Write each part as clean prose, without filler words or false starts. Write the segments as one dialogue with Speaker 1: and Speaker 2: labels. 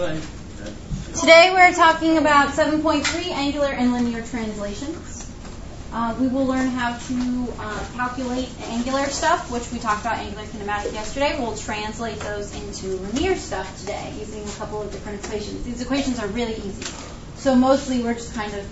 Speaker 1: Today we're talking about 7.3 angular and linear translations. We will learn how to calculate angular stuff, which we talked about angular kinematics yesterday. We'll translate those into linear stuff today using a couple of different equations. These equations are really easy. So mostly we're just kind of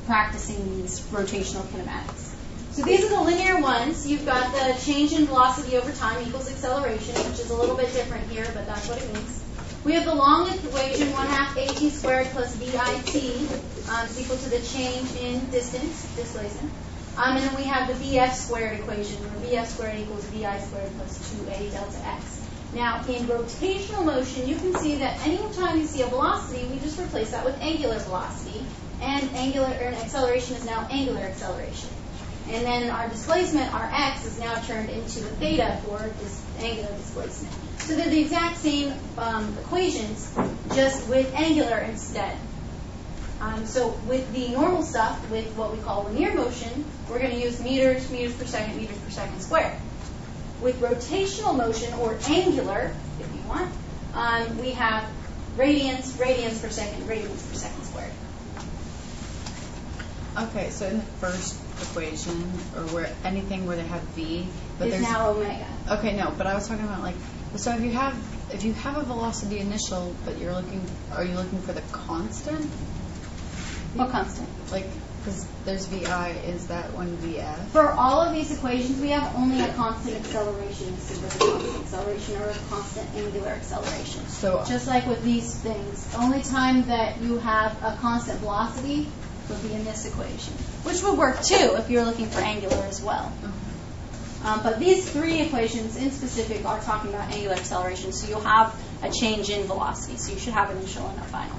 Speaker 1: practicing these rotational kinematics. So these are the linear ones. You've got the change in velocity over time equals acceleration, which is a little bit different here, but that's what it means. We have the long equation, 1/2 at squared plus bit is equal to the change in distance, displacement. And then we have the bf squared equation, where bf squared equals bi squared plus 2a delta x. Now, in rotational motion, you can see that any time you see a velocity, we just replace that with angular velocity, and acceleration is now angular acceleration. And then our displacement, our x, is now turned into a theta for this angular displacement. So they're the exact same equations, just with angular instead. So with the normal stuff, with what we call linear motion, we're going to use meters per second squared. With rotational motion, or angular, if you want, we have radians per second squared.
Speaker 2: Okay, so in the first equation, or where anything where they have v, but
Speaker 1: there's now omega.
Speaker 2: Okay, no, but I was talking about like, so if you have a velocity initial, but are you looking for the constant?
Speaker 1: What constant?
Speaker 2: Like, because there's vi, is that one vf?
Speaker 1: For all of these equations, we have only a constant acceleration instead of a constant acceleration or a constant angular acceleration. So just like with these things, the only time that you have a constant velocity would be in this equation, which would work too if you're looking for angular as well. But these three equations in specific are talking about angular acceleration, so you'll have a change in velocity. So you should have an initial and a final.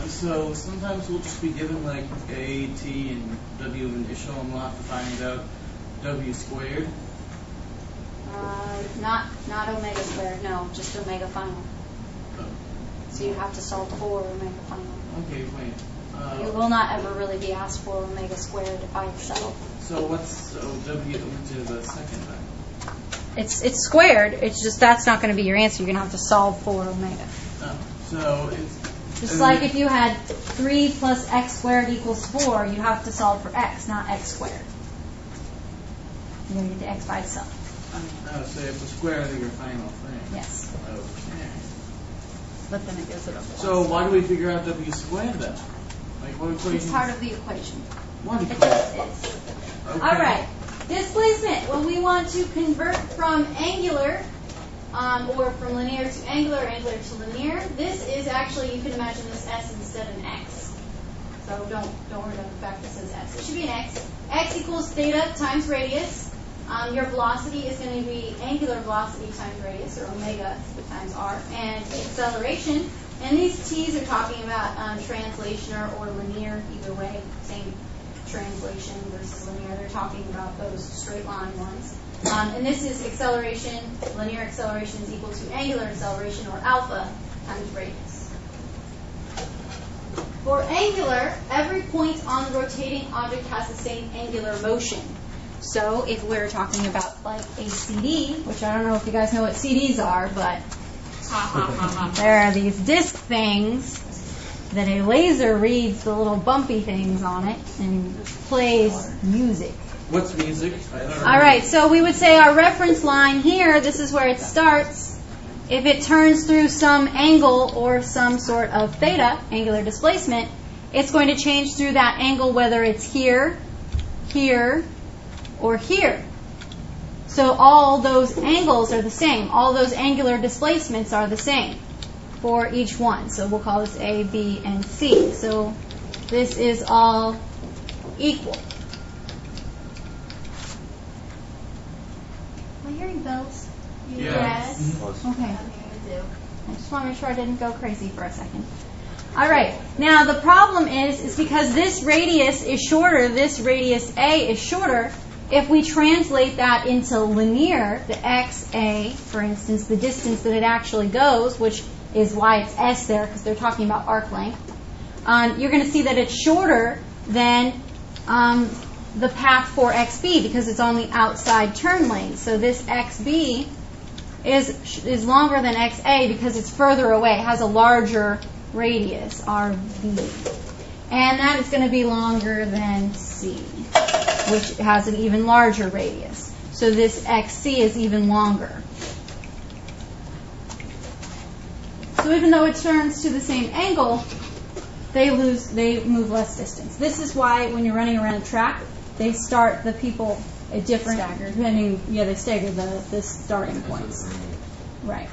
Speaker 3: So sometimes we'll just be given like A, T, and W initial, and we'll have to find out W squared.
Speaker 1: Not omega squared, no, just omega final.
Speaker 3: Oh.
Speaker 1: So you have to solve for omega final.
Speaker 3: Okay, wait.
Speaker 1: You will not ever really be asked for omega squared by itself.
Speaker 3: So W to the second then?
Speaker 1: It's squared. It's just that's not going to be your answer. You're going to have to solve for omega.
Speaker 3: Oh, so it's
Speaker 1: just like if you had 3 plus x squared equals 4, you have to solve for x, not x squared. You're going to get the x by itself.
Speaker 3: Oh, so you have to square your final thing.
Speaker 1: Yes.
Speaker 3: Okay.
Speaker 2: But then it gives it up.
Speaker 3: So why do we figure out W squared then? Like what equation?
Speaker 1: It's part of the equation.
Speaker 3: What
Speaker 1: It
Speaker 3: equation?
Speaker 1: just is.
Speaker 3: Okay.
Speaker 1: All right. Displacement. When we want to convert from angular, or from linear to angular, angular to linear, this is actually, you can imagine this s instead of an x. So don't worry about the fact that it says s. It should be an x. X equals theta times radius. Your velocity is going to be angular velocity times radius, or omega times r, and acceleration. And these t's are talking about translation or linear, either way, same translation versus linear. They're talking about those straight line ones. And this is acceleration. Linear acceleration is equal to angular acceleration, or alpha, times radius. For angular, every point on the rotating object has the same angular motion. So if we're talking about like a CD, which I don't know if you guys know what CDs are, but there are these disc things that a laser reads the little bumpy things on it and plays music.
Speaker 3: What's music?
Speaker 1: All right, so we would say our reference line here, this is where it starts. If it turns through some angle or some sort of theta, angular displacement, it's going to change through that angle whether it's here, here, or here. So all those angles are the same. All those angular displacements are the same for each one. So we'll call this A, B, and C. So this is all equal. Am I hearing bells?
Speaker 3: Yes.
Speaker 1: Okay. I just want to make sure I didn't go crazy for a second. All right. Now the problem is because this radius is shorter, this radius A is shorter. If we translate that into linear, the XA, for instance, the distance that it actually goes, which is why it's S there, because they're talking about arc length, you're going to see that it's shorter than the path for xb because it's on the outside turn lane. So this xb is longer than xa because it's further away. It has a larger radius, rv. And that is going to be longer than c, which has an even larger radius. So this xc is even longer. So even though it turns to the same angle, they move less distance. This is why when you're running around the track, they start the people at different they stagger the starting points. Right,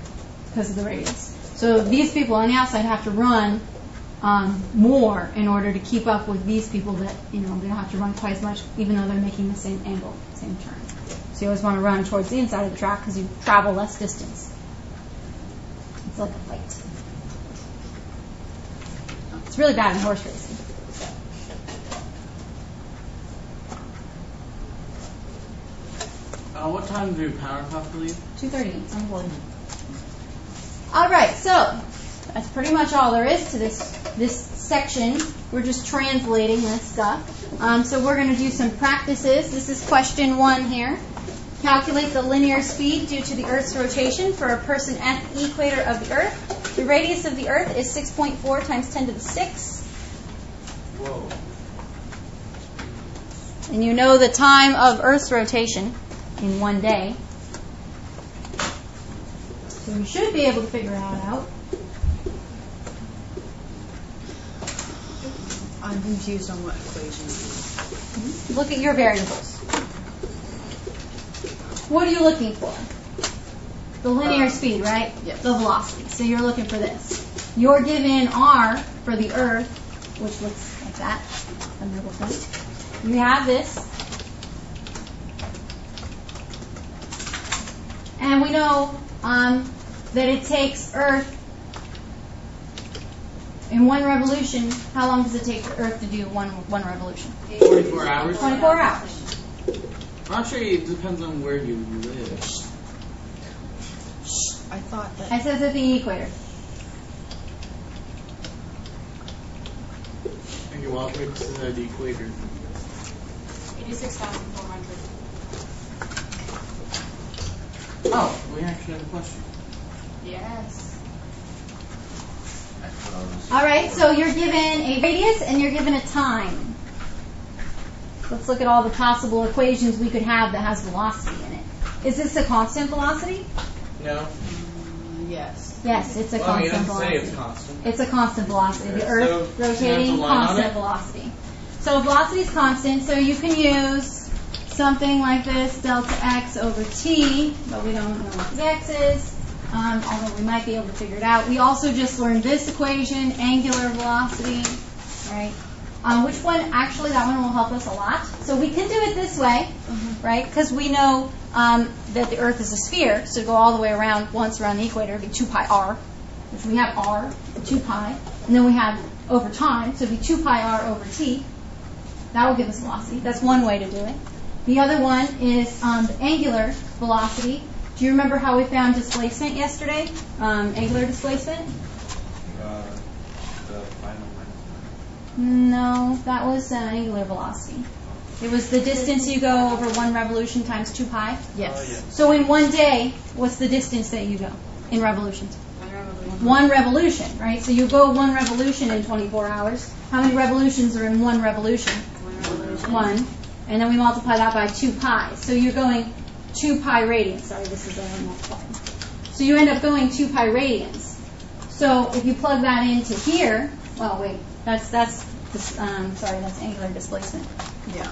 Speaker 1: because of the radius. So these people on the outside have to run more in order to keep up with these people that, they don't have to run quite as much, even though they're making the same angle, same turn. So you always want to run towards the inside of the track because you travel less distance. It's like a fight. It's really bad in horse racing.
Speaker 3: What time do Power Puff leave?
Speaker 1: 2:30. It's on board. All right, so that's pretty much all there is to this section. We're just translating this stuff. So we're going to do some practices. This is question 1 here. Calculate the linear speed due to the Earth's rotation for a person at the equator of the Earth. The radius of the Earth is 6.4 times 10 to the 6.
Speaker 3: Whoa.
Speaker 1: And you know the time of Earth's rotation in 1 day. So you should be able to figure that out.
Speaker 2: I'm confused on what equation.
Speaker 1: Look at your variables. What are you looking for? The linear speed, right?
Speaker 2: Yes.
Speaker 1: The velocity. So you're looking for this. You're given r for the Earth, which looks like that. You have this. And we know that it takes Earth in 1 revolution. How long does it take for Earth to do one revolution?
Speaker 3: 24 hours?
Speaker 1: 24 hours.
Speaker 3: Actually, it depends on where you live.
Speaker 2: I thought that.
Speaker 1: It says at the equator.
Speaker 3: Okay, well, it's the equator.
Speaker 4: 86,400.
Speaker 3: Oh, we actually have a question.
Speaker 4: Yes.
Speaker 1: All right, so you're given a radius and you're given a time. Let's look at all the possible equations we could have that has velocity in it. Is this a constant velocity?
Speaker 3: No.
Speaker 2: Yes.
Speaker 1: Yes, it's a
Speaker 3: Well, I mean, it
Speaker 1: constant
Speaker 3: doesn't say
Speaker 1: velocity.
Speaker 3: it's constant.
Speaker 1: It's a constant velocity. The
Speaker 3: Okay,
Speaker 1: Earth
Speaker 3: so you have
Speaker 1: rotating,
Speaker 3: to line on
Speaker 1: constant
Speaker 3: it?
Speaker 1: velocity. So velocity is constant, so you can use something like this, delta x over t, but we don't know what the x is, although we might be able to figure it out. We also just learned this equation, angular velocity, right? Which one, actually, that one will help us a lot. So we can do it this way, right? Because we know that the Earth is a sphere, so to go all the way around, once around the equator, it would be 2 pi r, which we have r, 2 pi, and then we have over time, so it would be 2 pi r over t. That will give us velocity. That's one way to do it. The other one is the angular velocity. Do you remember how we found displacement yesterday? Angular displacement?
Speaker 3: The final
Speaker 1: No, that was angular velocity. It was the distance you go over 1 revolution times 2 pi.
Speaker 2: Yes.
Speaker 3: Oh, yeah.
Speaker 1: So in 1 day, what's the distance that you go in revolutions?
Speaker 4: 1 revolution.
Speaker 1: 1 revolution, right? So you go 1 revolution in 24 hours. How many revolutions are in 1 revolution?
Speaker 4: 1 revolution.
Speaker 1: 1. And then we multiply that by 2 pi. So you're going 2 pi radians. Sorry, this is a multiplying. So you end up going 2 pi radians. So if you plug that into here, well, wait, that's angular displacement.
Speaker 2: Yeah.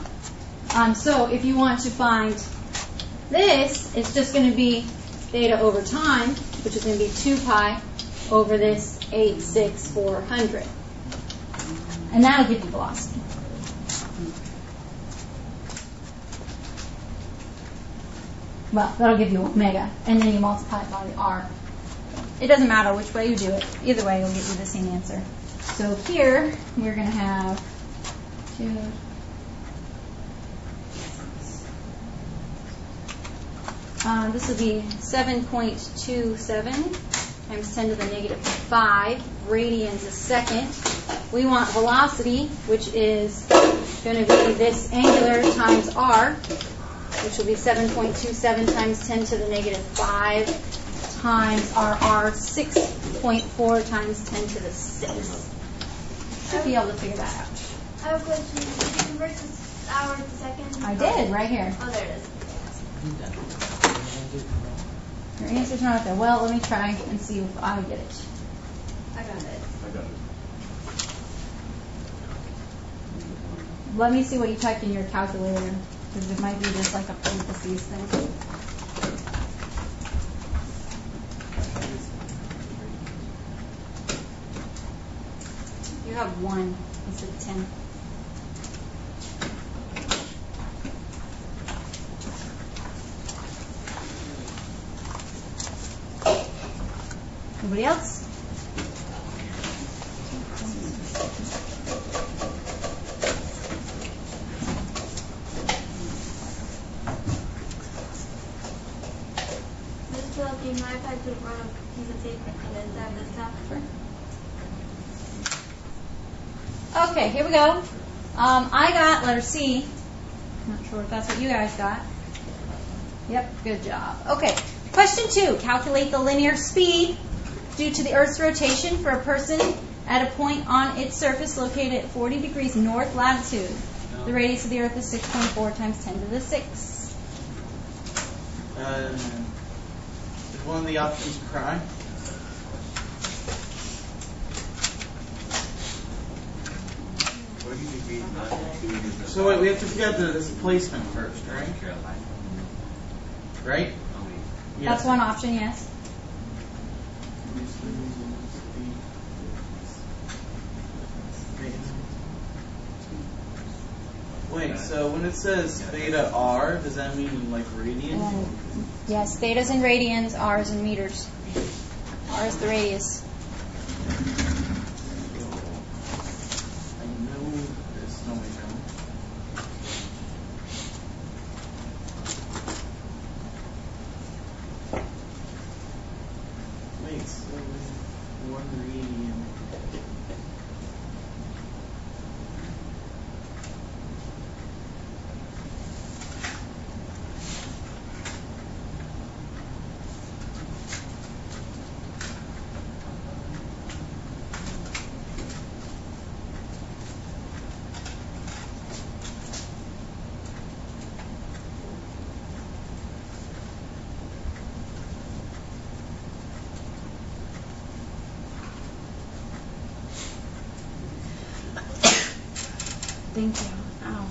Speaker 1: So if you want to find this, it's just going to be theta over time, which is going to be 2 pi over this 86400. And that'll give you velocity. Well, that'll give you omega, and then you multiply it by the r. It doesn't matter which way you do it. Either way, you'll get you the same answer. So here, we're going to have 2. This will be 7.27 times 10 to the negative 5 radians a second. We want velocity, which is going to be this angular times r, which will be 7.27 times 10 to the negative 5 times r, 6.4 times 10 to the 6. Should be able to figure that out.
Speaker 4: I have a question. Did you convert this hour to seconds?
Speaker 1: I did, right here.
Speaker 4: Oh, there it is.
Speaker 1: Your answer's not there. Well, let me try and see if I get it.
Speaker 4: I got it.
Speaker 1: Let me see what you typed in your calculator, because it might be just like a parentheses thing. You have 1 instead of 10. Anybody else?
Speaker 4: Miss Phil, do you mind if I could run a piece of tape and then have this top?
Speaker 1: Sure. Okay, here we go. I got letter C. Not sure if that's what you guys got. Yep, good job. Okay, question 2. Calculate the linear speed due to the Earth's rotation for a person at a point on its surface located at 40 degrees north latitude. The radius of the Earth is 6.4 times 10 to the 6.
Speaker 3: Is one of the options crime? So wait, we have to figure out the displacement first, right? Right?
Speaker 1: That's one option, yes.
Speaker 3: Wait, so when it says theta r, does that mean in like radians?
Speaker 1: Yes, theta's in radians, r is in meters. R is the radius.
Speaker 3: I know this. No, we don't. Wait, so 1 radian.
Speaker 2: Thank you. Ow.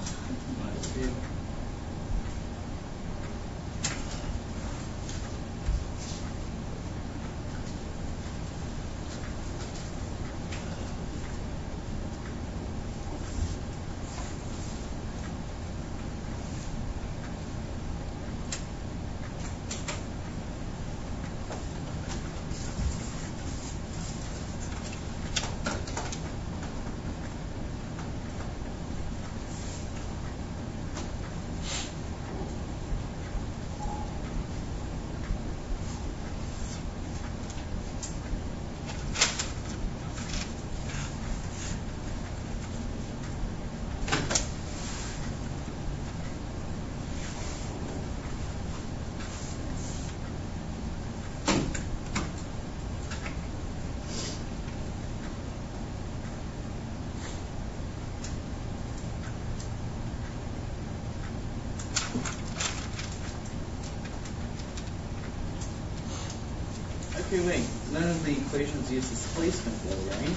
Speaker 3: Okay, wait. None of the equations use displacement though, right?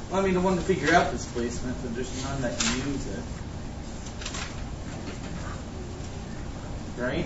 Speaker 3: Well, I mean, the one to figure out displacement, but there's none that use it. Right?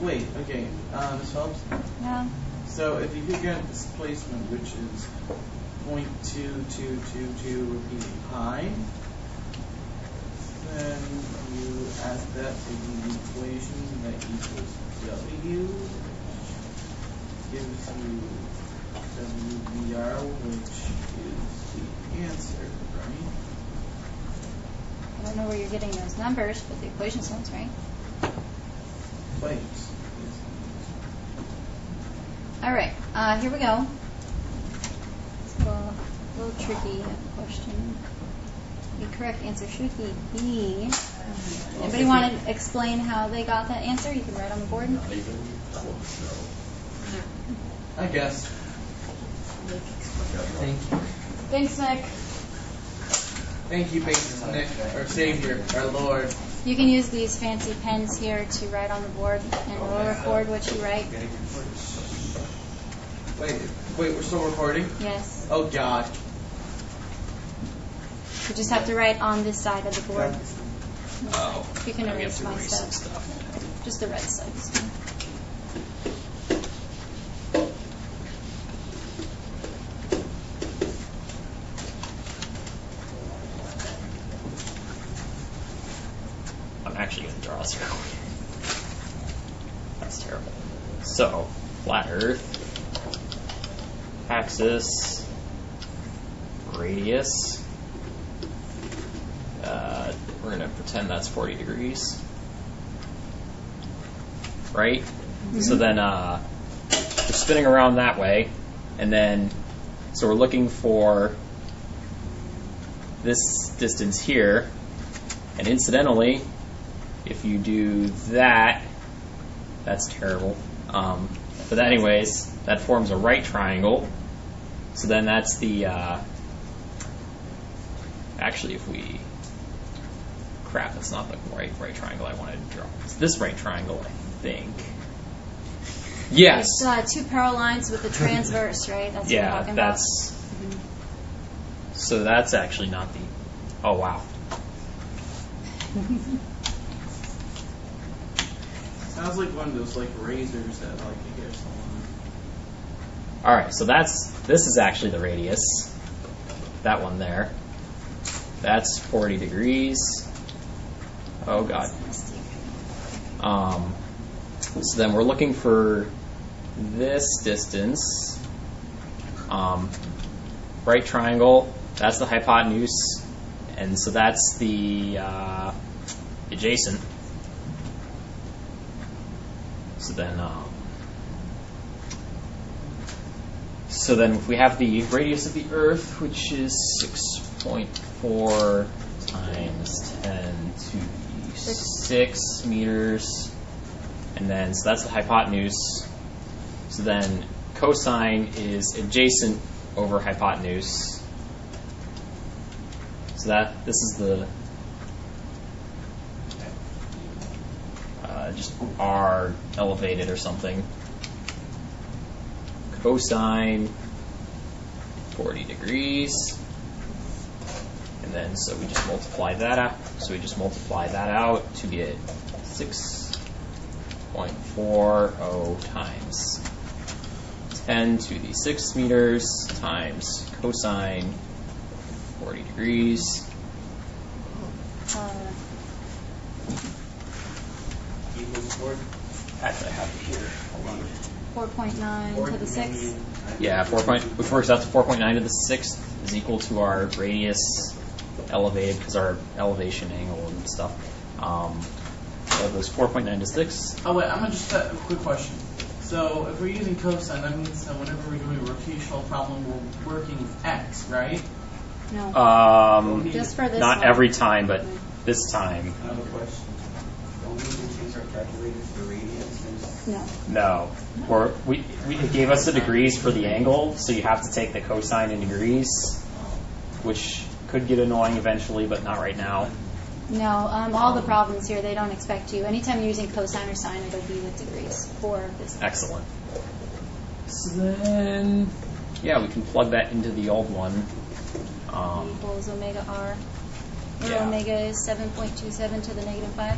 Speaker 3: wait, okay, this helps.
Speaker 1: Yeah.
Speaker 3: So if you figure out displacement, which is 0.2222 repeating pi, then you add that to the equation that equals W, which gives you WBR, which is the answer, right?
Speaker 1: I don't know where you're getting those numbers, but the equation sounds right.
Speaker 3: Plates.
Speaker 1: All right, here we go. It's a little tricky question. The correct answer should be B. Anybody want to explain how they got that answer? You can write on the board.
Speaker 3: I guess. Thank you.
Speaker 1: Thanks, Nick.
Speaker 3: Thank you, basis Nick, our Savior, our Lord.
Speaker 1: You can use these fancy pens here to write on the board, and we'll record what you write.
Speaker 3: Wait, we're still recording?
Speaker 1: Yes.
Speaker 3: Oh, God.
Speaker 1: You just have to write on this side of the board.
Speaker 5: Oh.
Speaker 1: You can
Speaker 5: Now we have
Speaker 1: erase
Speaker 5: to
Speaker 1: my
Speaker 5: erase some
Speaker 1: stuff.
Speaker 5: stuff.
Speaker 1: Just the red side.
Speaker 5: I'm actually going to draw a circle. That's terrible. So, flat Earth, axis, radius. We're going to pretend that's 40 degrees. Right? Mm-hmm. So then we're spinning around that way. And then, so we're looking for this distance here. And incidentally, if you do that, that's terrible. But anyways, that forms a right triangle. So then that's the, actually if we, crap, that's not the right triangle I wanted to draw. It's this right triangle, I think. Yes.
Speaker 1: It's two parallel lines with the transverse, right? That's what you're talking about.
Speaker 5: That's, so that's actually not the, oh wow.
Speaker 3: Sounds like one of those like razors that like you hear someone.
Speaker 5: All right, so this is actually the radius. That one there. That's 40 degrees. Oh God. So then we're looking for this distance. Right triangle. That's the hypotenuse, and so that's the adjacent. So then if we have the radius of the Earth, which is 6.4 times 10 to the 6 meters, and then so that's the hypotenuse. So then cosine is adjacent over hypotenuse. So this is the just r elevated or something. Cosine 40 degrees, and then so we just multiply that out. So we just multiply that out to get 6.40 times 10 to the 6 meters times cosine 40 degrees. Actually, I have it here. Hold on.
Speaker 1: 4.9 to the 6.
Speaker 5: Yeah, which works out to 4.9 to the 6th is equal to our radius elevated because our elevation angle and stuff. So it goes 4.9 to 6.
Speaker 3: Oh wait, I'm gonna just a quick question. So if we're using cosine, that means that whenever we're doing a rotational problem, we're working with x, right?
Speaker 1: No. Just for this
Speaker 5: not
Speaker 1: one.
Speaker 5: every time, but this time.
Speaker 6: I have a question. Don't we use our calculators for radius?
Speaker 5: No. We gave us the degrees for the angle, so you have to take the cosine in degrees, which could get annoying eventually, but not right now.
Speaker 1: No, all the problems here, they don't expect you. Anytime you're using cosine or sine, it'll be with degrees for this.
Speaker 5: Excellent. So then, yeah, we can plug that into the old one.
Speaker 1: Equals omega r. Where
Speaker 5: Yeah.
Speaker 1: omega is 7.27 to the negative 5.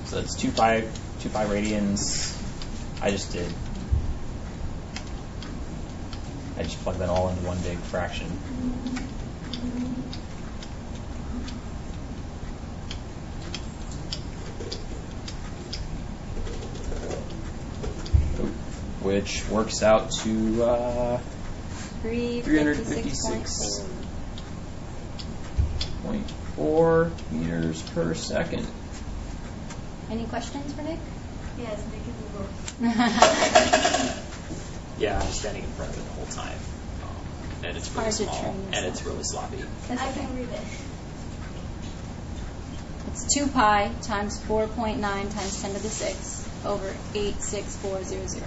Speaker 5: So that's 2 pi radians I just plugged that all into one big fraction. Which works out to 356.4 meters per second.
Speaker 1: Any questions for Nick?
Speaker 4: Yes, make it move.
Speaker 5: Yeah, I'm standing in front of it the whole time. And it's really
Speaker 1: Hard to
Speaker 5: small,
Speaker 1: train
Speaker 5: and it's really sloppy.
Speaker 1: That's
Speaker 4: I
Speaker 1: okay.
Speaker 4: can read it.
Speaker 1: It's 2 pi times 4.9 times 10 to the 6 over 86400.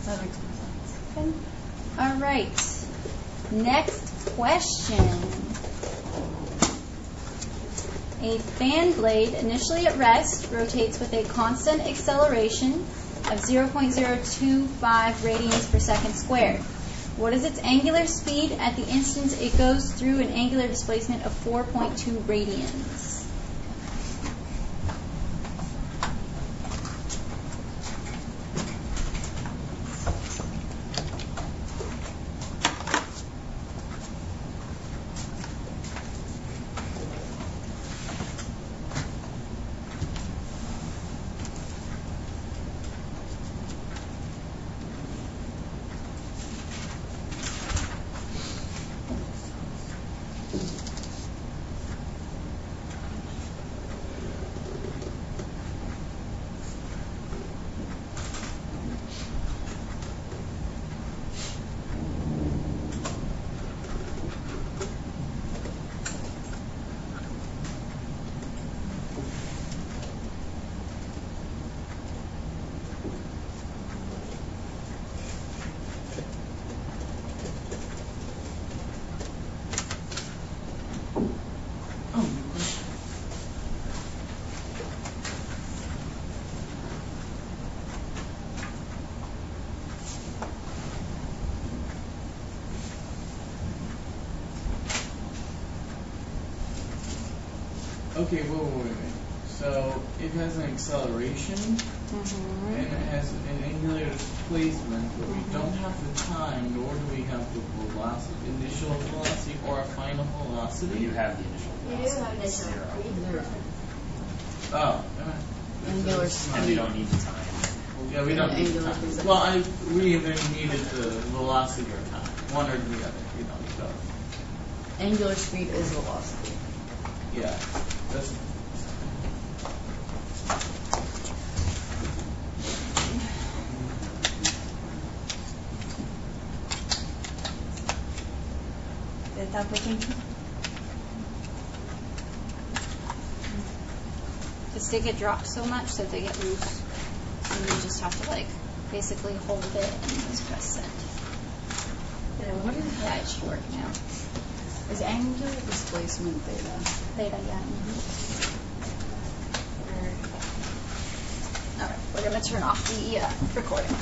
Speaker 2: That makes more sense.
Speaker 1: Okay. All right. Next question. A fan blade initially at rest rotates with a constant acceleration of 0.025 radians per second squared. What is its angular speed at the instant it goes through an angular displacement of 4.2 radians?
Speaker 3: Oh, good question. Okay, wait. So it has an acceleration and it has an angular displacement, but we don't have the time, nor do we have the velocity, initial velocity or a final velocity.
Speaker 5: You have the initial
Speaker 4: You do
Speaker 5: velocity.
Speaker 4: have this
Speaker 5: Zero.
Speaker 2: Zero.
Speaker 3: Oh,
Speaker 2: Angular
Speaker 5: And we don't need the time.
Speaker 3: Yeah, we don't need the
Speaker 2: Angular
Speaker 3: time.
Speaker 2: velocity.
Speaker 3: Well, we either needed the velocity or time, one or the other. So
Speaker 2: Angular speed is velocity.
Speaker 3: yeah, that's.
Speaker 1: Did that looking? The stick it drops so much that they get loose, and you just have to basically hold it and just press send.
Speaker 2: What is
Speaker 1: Yeah, it should work now.
Speaker 2: Is angular displacement theta?
Speaker 1: Theta, yeah. All right, we're gonna turn off the recording.